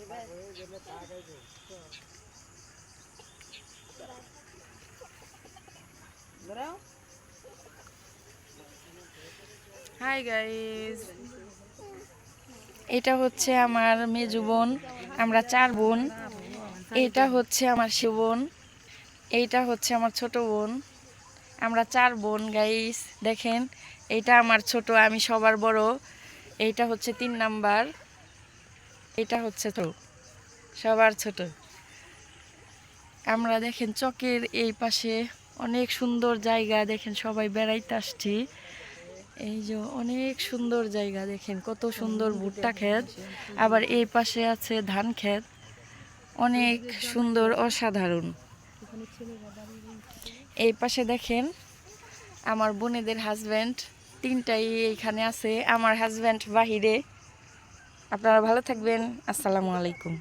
Hi guys, এটা হচ্ছে আমার মেজু বোন। আমরা 4 বোন। এটা হচ্ছে আমার শিব বোন। এইটা হচ্ছে আমার ছোট বোন। আমরা 4 বোন গাইস। দেখেন, এইটা আমার ছোট, আমি সবার বড়। এইটা হচ্ছে 3 নাম্বার। এটা হচ্ছে তো সবার ছোট। আমরা দেখেন চকের এই পাশে অনেক সুন্দর জায়গা, দেখেন সবাই বেড়াইতে আসছি। এই যে অনেক সুন্দর জায়গা, দেখেন কত সুন্দর ভুট্টা ক্ষেত, আবার এই পাশে আছে ধান ক্ষেত। অনেক সুন্দর, অসাধারণ। এই পাশে দেখেন আমার বোনেদের হাজব্যান্ড 3টাই এইখানে আছে, আমার হাজব্যান্ড বাহিরে। আপনারা ভালো থাকবেন। আসসালামু আলাইকুম।